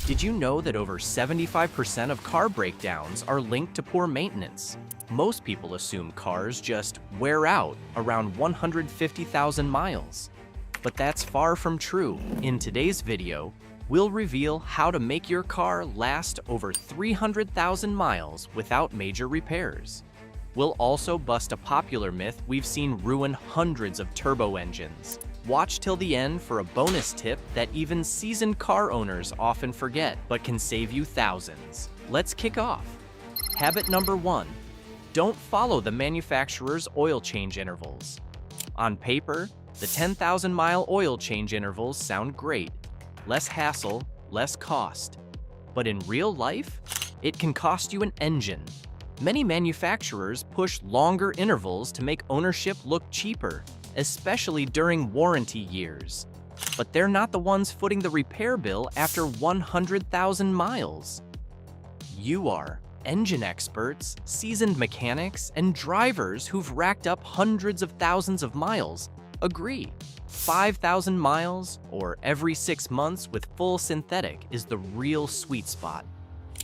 Did you know that over 75% of car breakdowns are linked to poor maintenance? Most people assume cars just wear out around 150,000 miles. But that's far from true. In today's video, we'll reveal how to make your car last over 300,000 miles without major repairs. We'll also bust a popular myth we've seen ruin hundreds of turbo engines. Watch till the end for a bonus tip that even seasoned car owners often forget, but can save you thousands. Let's kick off. Habit number 1. Don't follow the manufacturer's oil change intervals. On paper, the 10,000-mile oil change intervals sound great. Less hassle, less cost. But in real life, it can cost you an engine. Many manufacturers push longer intervals to make ownership look cheaper, especially during warranty years. But they're not the ones footing the repair bill after 100,000 miles. You are. Engine experts, seasoned mechanics, and drivers who've racked up hundreds of thousands of miles agree. 5,000 miles or every 6 months with full synthetic is the real sweet spot,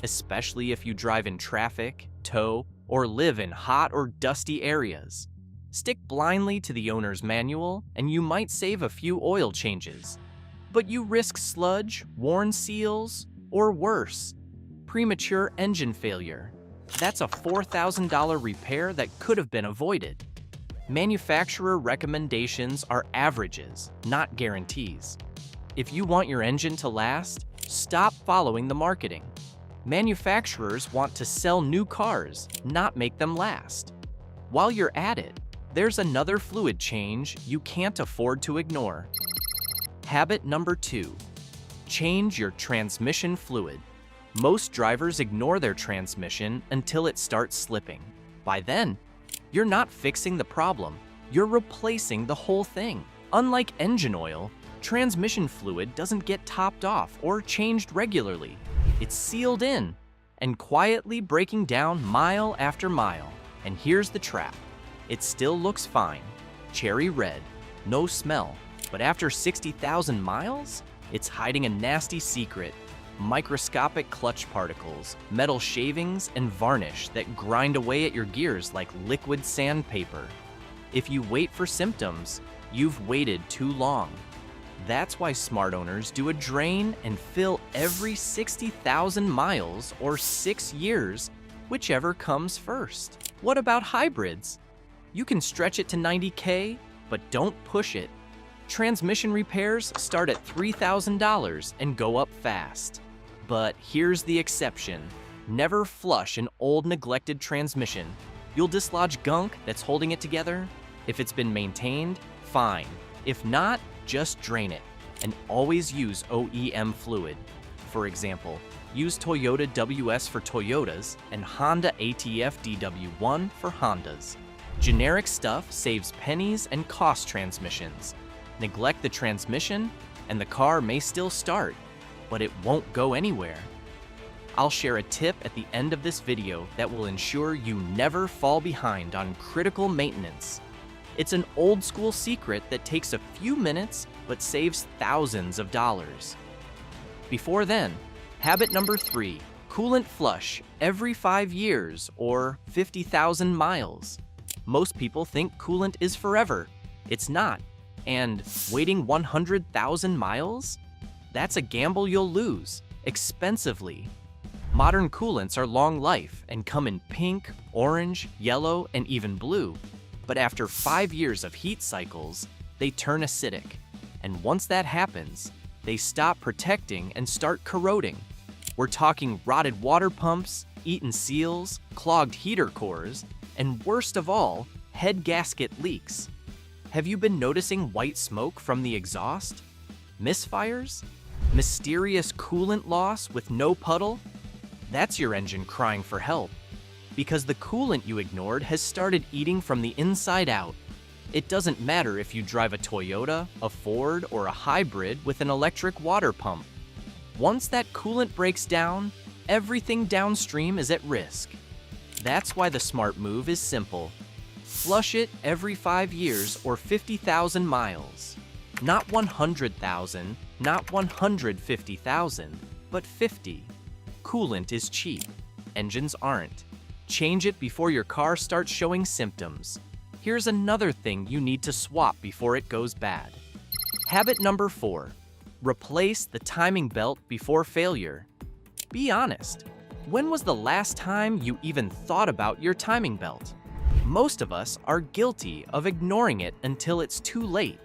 especially if you drive in traffic, tow, or live in hot or dusty areas. Stick blindly to the owner's manual and you might save a few oil changes. But you risk sludge, worn seals, or worse, premature engine failure. That's a $4,000 repair that could have been avoided. Manufacturer recommendations are averages, not guarantees. If you want your engine to last, stop following the marketing. Manufacturers want to sell new cars, not make them last. While you're at it, there's another fluid change you can't afford to ignore. Habit number 2. Change your transmission fluid. Most drivers ignore their transmission until it starts slipping. By then, you're not fixing the problem, you're replacing the whole thing. Unlike engine oil, transmission fluid doesn't get topped off or changed regularly. It's sealed in and quietly breaking down mile after mile. And here's the trap. It still looks fine, cherry red, no smell, but after 60,000 miles, it's hiding a nasty secret. Microscopic clutch particles, metal shavings, and varnish that grind away at your gears like liquid sandpaper. If you wait for symptoms, you've waited too long. That's why smart owners do a drain and fill every 60,000 miles or 6 years, whichever comes first. What about hybrids? You can stretch it to 90K, but don't push it. Transmission repairs start at $3,000 and go up fast. But here's the exception. Never flush an old neglected transmission. You'll dislodge gunk that's holding it together. If it's been maintained, fine. If not, just drain it. And always use OEM fluid. For example, use Toyota WS for Toyotas and Honda ATF DW1 for Hondas. Generic stuff saves pennies and costs transmissions. Neglect the transmission, and the car may still start, but it won't go anywhere. I'll share a tip at the end of this video that will ensure you never fall behind on critical maintenance. It's an old school secret that takes a few minutes but saves thousands of dollars. Before then, habit number 3, coolant flush every 5 years or 50,000 miles. Most people think coolant is forever. It's not. And waiting 100,000 miles? That's a gamble you'll lose, expensively. Modern coolants are long life and come in pink, orange, yellow, and even blue. But after 5 years of heat cycles, they turn acidic. And once that happens, they stop protecting and start corroding. We're talking rotted water pumps, eaten seals, clogged heater cores, and worst of all, head gasket leaks. Have you been noticing white smoke from the exhaust? Misfires? Mysterious coolant loss with no puddle? That's your engine crying for help. Because the coolant you ignored has started eating from the inside out. It doesn't matter if you drive a Toyota, a Ford, or a hybrid with an electric water pump. Once that coolant breaks down, everything downstream is at risk. That's why the smart move is simple. Flush it every 5 years or 50,000 miles. Not 100,000, not 150,000, But 50. Coolant is cheap. Engines aren't. Change it before your car starts showing symptoms. Here's another thing you need to swap before it goes bad. Habit number 4. Replace the timing belt before failure. Be honest. When was the last time you even thought about your timing belt? Most of us are guilty of ignoring it until it's too late.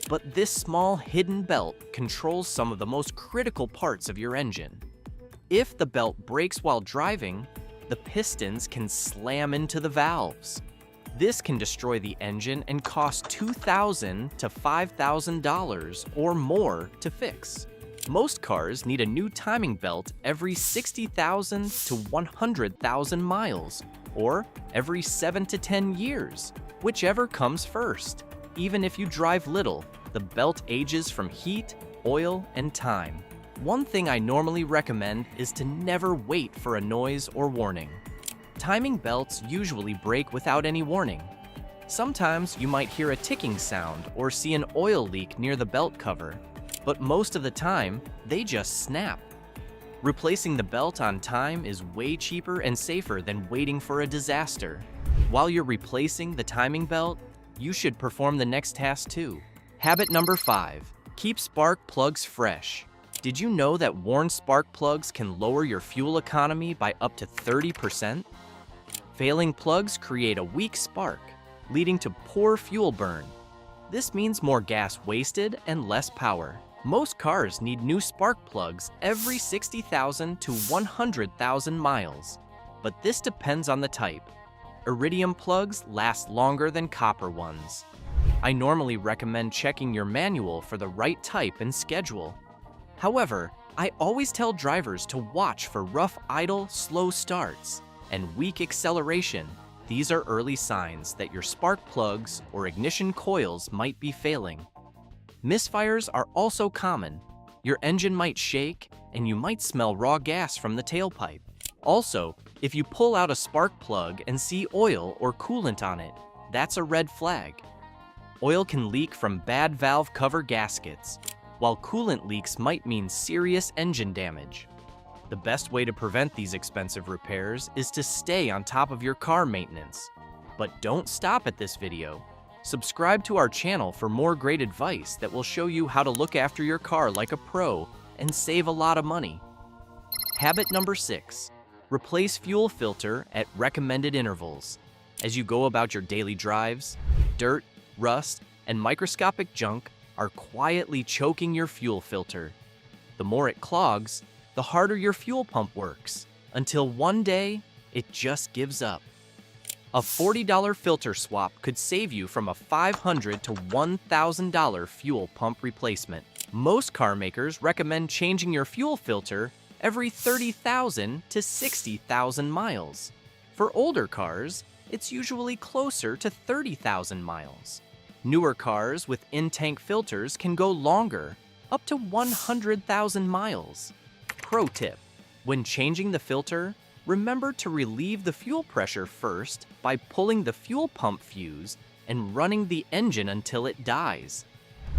But this small hidden belt controls some of the most critical parts of your engine. If the belt breaks while driving, the pistons can slam into the valves. This can destroy the engine and cost $2,000 to $5,000 or more to fix. Most cars need a new timing belt every 60,000 to 100,000 miles, or every 7 to 10 years, whichever comes first. Even if you drive little, the belt ages from heat, oil, and time. One thing I normally recommend is to never wait for a noise or warning. Timing belts usually break without any warning. Sometimes you might hear a ticking sound or see an oil leak near the belt cover, but most of the time, they just snap. Replacing the belt on time is way cheaper and safer than waiting for a disaster. While you're replacing the timing belt, you should perform the next task too. Habit number 5. Keep spark plugs fresh. Did you know that worn spark plugs can lower your fuel economy by up to 30%? Failing plugs create a weak spark, leading to poor fuel burn. This means more gas wasted and less power. Most cars need new spark plugs every 60,000 to 100,000 miles, but this depends on the type. Iridium plugs last longer than copper ones. I normally recommend checking your manual for the right type and schedule. However, I always tell drivers to watch for rough idle, slow starts, and weak acceleration. These are early signs that your spark plugs or ignition coils might be failing. Misfires are also common. Your engine might shake, and you might smell raw gas from the tailpipe. Also, if you pull out a spark plug and see oil or coolant on it, that's a red flag. Oil can leak from bad valve cover gaskets, while coolant leaks might mean serious engine damage. The best way to prevent these expensive repairs is to stay on top of your car maintenance. But don't stop at this video. Subscribe to our channel for more great advice that will show you how to look after your car like a pro and save a lot of money. Habit number 6. Replace fuel filter at recommended intervals. As you go about your daily drives, dirt, rust, and microscopic junk are quietly choking your fuel filter. The more it clogs, the harder your fuel pump works, until one day, it just gives up. A $40 filter swap could save you from a $500 to $1,000 fuel pump replacement. Most car makers recommend changing your fuel filter every 30,000 to 60,000 miles. For older cars, it's usually closer to 30,000 miles. Newer cars with in-tank filters can go longer, up to 100,000 miles. Pro tip: when changing the filter, remember to relieve the fuel pressure first by pulling the fuel pump fuse and running the engine until it dies.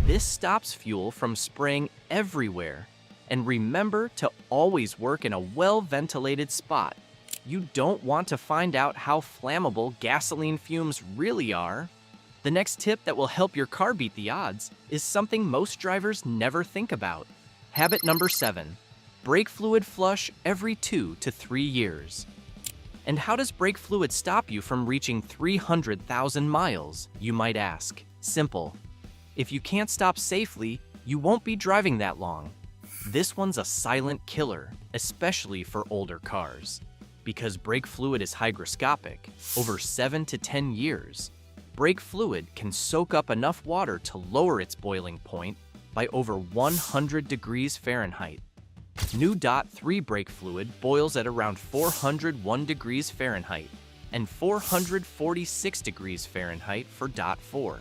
This stops fuel from spraying everywhere. And remember to always work in a well-ventilated spot. You don't want to find out how flammable gasoline fumes really are. The next tip that will help your car beat the odds is something most drivers never think about. Habit number 7. Brake fluid flush every 2 to 3 years. And how does brake fluid stop you from reaching 300,000 miles, you might ask? Simple. If you can't stop safely, you won't be driving that long. This one's a silent killer, especially for older cars. Because brake fluid is hygroscopic, over 7 to 10 years, brake fluid can soak up enough water to lower its boiling point by over 100 degrees Fahrenheit. New DOT 3 brake fluid boils at around 401 degrees Fahrenheit and 446 degrees Fahrenheit for DOT 4.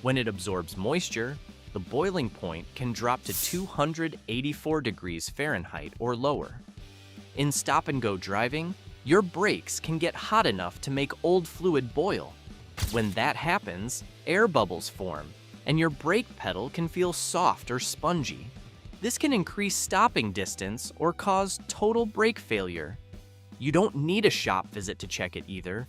When it absorbs moisture, the boiling point can drop to 284 degrees Fahrenheit or lower. In stop-and-go driving, your brakes can get hot enough to make old fluid boil. When that happens, air bubbles form, and your brake pedal can feel soft or spongy. This can increase stopping distance or cause total brake failure. You don't need a shop visit to check it either.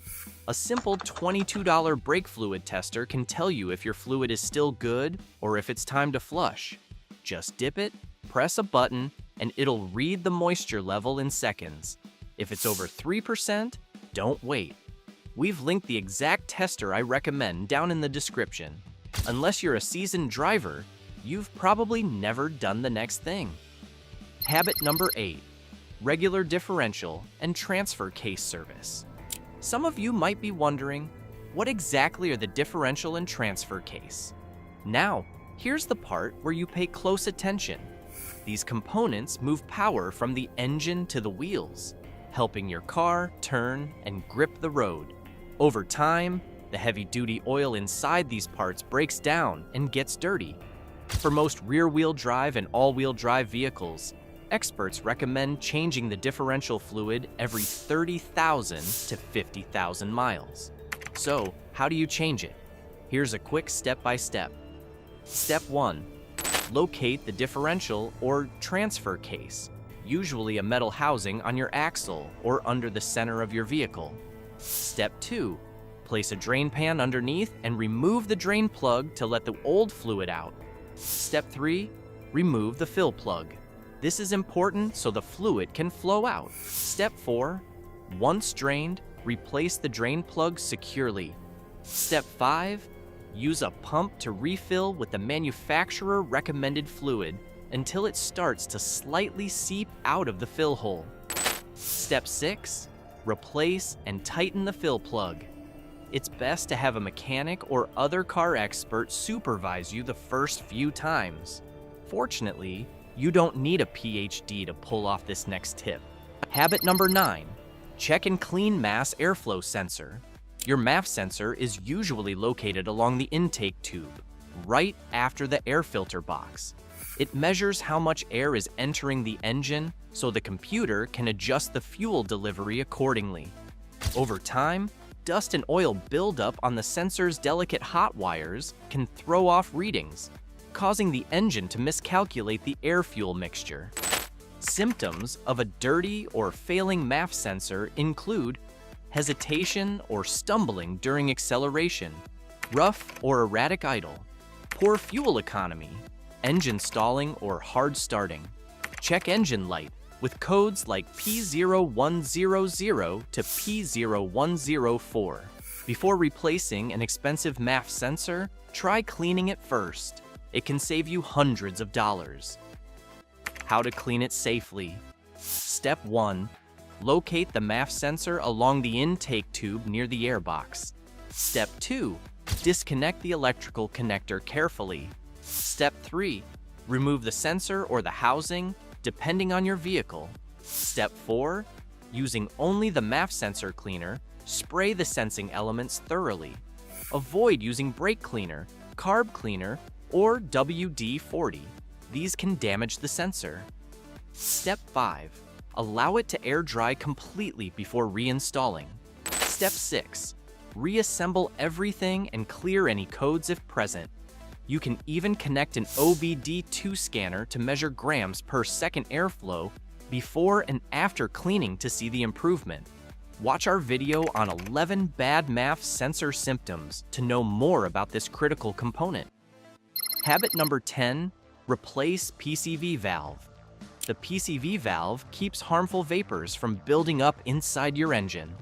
A simple $22 brake fluid tester can tell you if your fluid is still good or if it's time to flush. Just dip it, press a button, and it'll read the moisture level in seconds. If it's over 3%, don't wait. We've linked the exact tester I recommend down in the description. Unless you're a seasoned driver, you've probably never done the next thing. Habit number 8, regular differential and transfer case service. Some of you might be wondering, what exactly are the differential and transfer case? Now, here's the part where you pay close attention. These components move power from the engine to the wheels, helping your car turn and grip the road. Over time, the heavy-duty oil inside these parts breaks down and gets dirty. For most rear-wheel drive and all-wheel drive vehicles, experts recommend changing the differential fluid every 30,000 to 50,000 miles. So, how do you change it? Here's a quick step-by-step. Step 1. Locate the differential or transfer case, usually a metal housing on your axle or under the center of your vehicle. Step 2. Place a drain pan underneath and remove the drain plug to let the old fluid out. Step 3. Remove the fill plug. This is important so the fluid can flow out. Step 4. Once drained, replace the drain plug securely. Step 5. Use a pump to refill with the manufacturer recommended fluid until it starts to slightly seep out of the fill hole. Step 6. Replace and tighten the fill plug. It's best to have a mechanic or other car expert supervise you the first few times. Fortunately, you don't need a PhD to pull off this next tip. Habit number 9. Check and clean mass airflow sensor. Your MAF sensor is usually located along the intake tube, right after the air filter box. It measures how much air is entering the engine so the computer can adjust the fuel delivery accordingly. Over time, dust and oil buildup on the sensor's delicate hot wires can throw off readings, causing the engine to miscalculate the air-fuel mixture. Symptoms of a dirty or failing MAF sensor include hesitation or stumbling during acceleration, rough or erratic idle, poor fuel economy, engine stalling or hard starting. Check engine light with codes like P0100 to P0104. Before replacing an expensive MAF sensor, try cleaning it first. It can save you hundreds of dollars. How to clean it safely. Step 1. Locate the MAF sensor along the intake tube near the airbox. Step 2. Disconnect the electrical connector carefully. Step 3. Remove the sensor or the housing, depending on your vehicle. Step 4. Using only the MAF sensor cleaner, spray the sensing elements thoroughly. Avoid using brake cleaner, carb cleaner, or WD-40. These can damage the sensor. Step 5. Allow it to air dry completely before reinstalling. Step 6. Reassemble everything and clear any codes if present. You can even connect an OBD2 scanner to measure grams per second airflow before and after cleaning to see the improvement. Watch our video on 11 bad MAF sensor symptoms to know more about this critical component. Habit number 10. Replace PCV valve. The PCV valve keeps harmful vapors from building up inside your engine.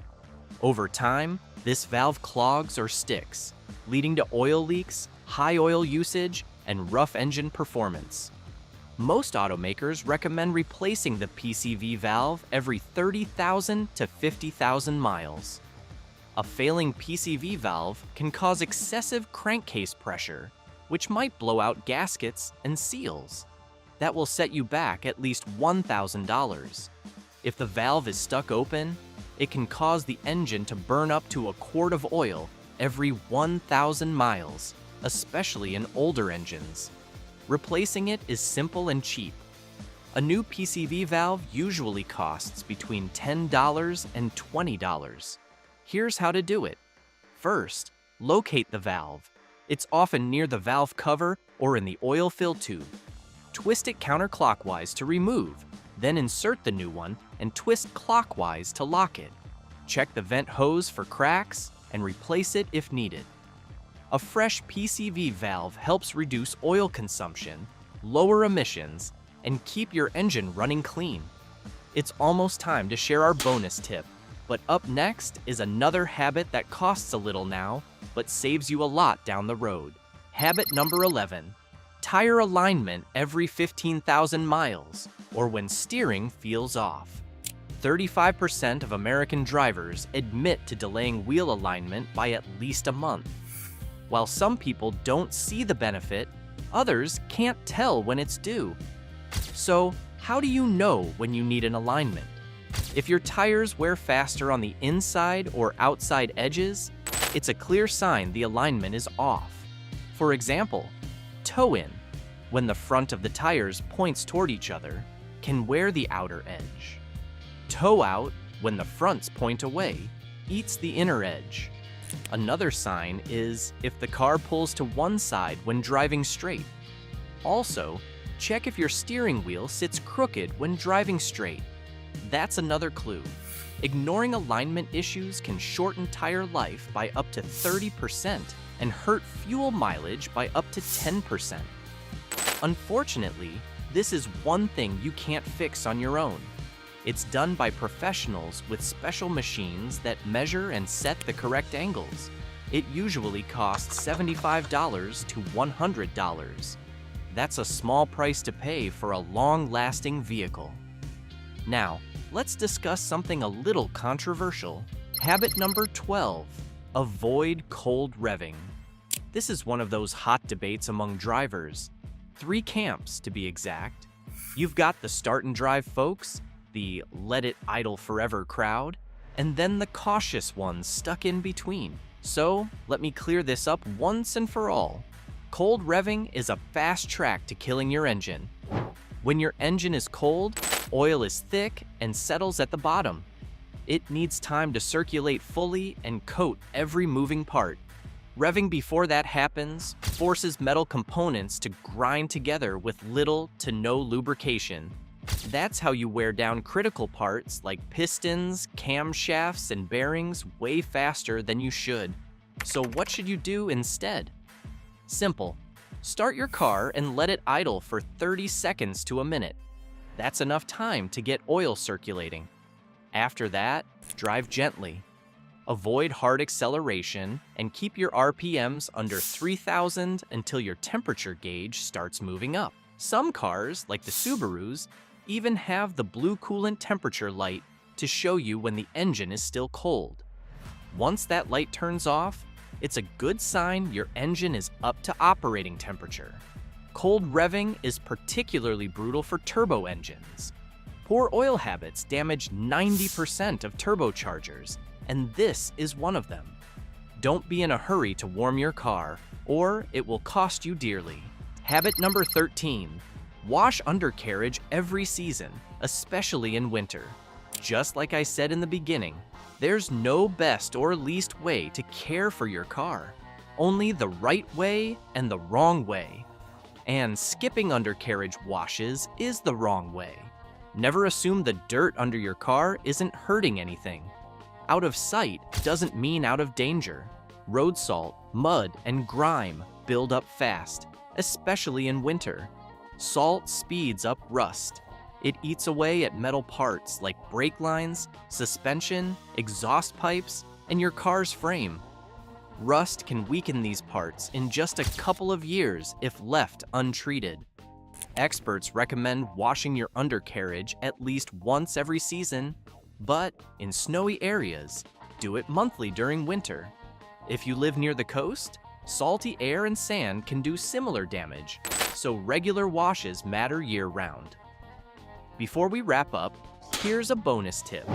Over time, this valve clogs or sticks, leading to oil leaks, high oil usage, and rough engine performance. Most automakers recommend replacing the PCV valve every 30,000 to 50,000 miles. A failing PCV valve can cause excessive crankcase pressure, which might blow out gaskets and seals. That will set you back at least $1,000. If the valve is stuck open, it can cause the engine to burn up to a quart of oil every 1,000 miles, especially in older engines. Replacing it is simple and cheap. A new PCV valve usually costs between $10 and $20. Here's how to do it. First, locate the valve. It's often near the valve cover or in the oil fill tube. Twist it counterclockwise to remove, then insert the new one and twist clockwise to lock it. Check the vent hose for cracks and replace it if needed. A fresh PCV valve helps reduce oil consumption, lower emissions, and keep your engine running clean. It's almost time to share our bonus tip, but up next is another habit that costs a little now, but saves you a lot down the road. Habit number 11, tire alignment every 15,000 miles, or when steering feels off. 35% of American drivers admit to delaying wheel alignment by at least a month. While some people don't see the benefit, others can't tell when it's due. So, how do you know when you need an alignment? If your tires wear faster on the inside or outside edges, it's a clear sign the alignment is off. For example, toe-in, when the front of the tires points toward each other, can wear the outer edge. Toe-out, when the fronts point away, eats the inner edge. Another sign is if the car pulls to one side when driving straight. Also, check if your steering wheel sits crooked when driving straight. That's another clue. Ignoring alignment issues can shorten tire life by up to 30% and hurt fuel mileage by up to 10%. Unfortunately, this is one thing you can't fix on your own. It's done by professionals with special machines that measure and set the correct angles. It usually costs $75 to $100. That's a small price to pay for a long-lasting vehicle. Now, let's discuss something a little controversial. Habit number 12, avoid cold revving. This is one of those hot debates among drivers. 3 camps, to be exact. You've got the start and drive folks, the let it idle forever crowd, and then the cautious ones stuck in between. So, let me clear this up once and for all. Cold revving is a fast track to killing your engine. When your engine is cold, oil is thick and settles at the bottom. It needs time to circulate fully and coat every moving part. Revving before that happens forces metal components to grind together with little to no lubrication. That's how you wear down critical parts like pistons, camshafts, and bearings way faster than you should. So what should you do instead? Simple. Start your car and let it idle for 30 seconds to a minute. That's enough time to get oil circulating. After that, drive gently. Avoid hard acceleration and keep your RPMs under 3,000 until your temperature gauge starts moving up. Some cars, like the Subarus, even have the blue coolant temperature light to show you when the engine is still cold. Once that light turns off, it's a good sign your engine is up to operating temperature. Cold revving is particularly brutal for turbo engines. Poor oil habits damage 90% of turbochargers, and this is one of them. Don't be in a hurry to warm your car, or it will cost you dearly. Habit number 13. Wash undercarriage every season, especially in winter. Just like I said in the beginning, there's no best or least way to care for your car. Only the right way and the wrong way. And skipping undercarriage washes is the wrong way. Never assume the dirt under your car isn't hurting anything. Out of sight doesn't mean out of danger. Road salt, mud, and grime build up fast, especially in winter. Salt speeds up rust. It eats away at metal parts like brake lines, suspension, exhaust pipes, and your car's frame. Rust can weaken these parts in just a couple of years if left untreated. Experts recommend washing your undercarriage at least once every season, but in snowy areas, do it monthly during winter. If you live near the coast, salty air and sand can do similar damage, so regular washes matter year-round. Before we wrap up, here's a bonus tip.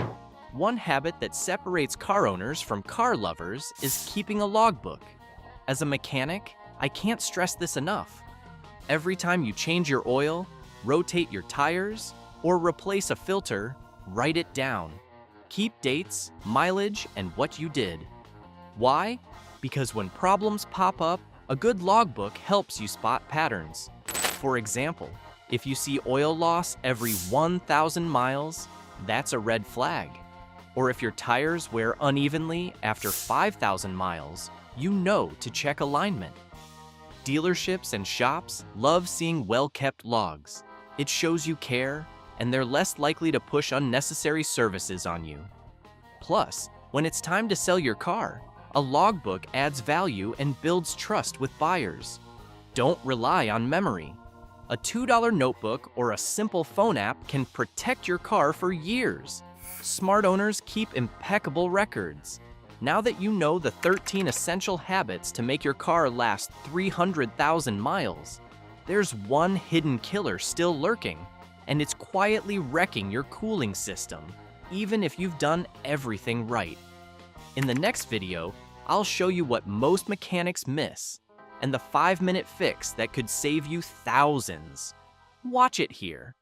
One habit that separates car owners from car lovers is keeping a logbook. As a mechanic, I can't stress this enough. Every time you change your oil, rotate your tires, or replace a filter, write it down. Keep dates, mileage, and what you did. Why? Because when problems pop up, a good logbook helps you spot patterns. For example, If you see oil loss every 1,000 miles, that's a red flag. Or if your tires wear unevenly after 5,000 miles, you know to check alignment. Dealerships and shops love seeing well-kept logs. It shows you care, and they're less likely to push unnecessary services on you. Plus, when it's time to sell your car, a logbook adds value and builds trust with buyers. Don't rely on memory. A $2 notebook or a simple phone app can protect your car for years. Smart owners keep impeccable records. Now that you know the 13 essential habits to make your car last 300,000 miles, there's one hidden killer still lurking, and it's quietly wrecking your cooling system, even if you've done everything right. In the next video, I'll show you what most mechanics miss, and the 5-minute fix that could save you thousands. Watch it here.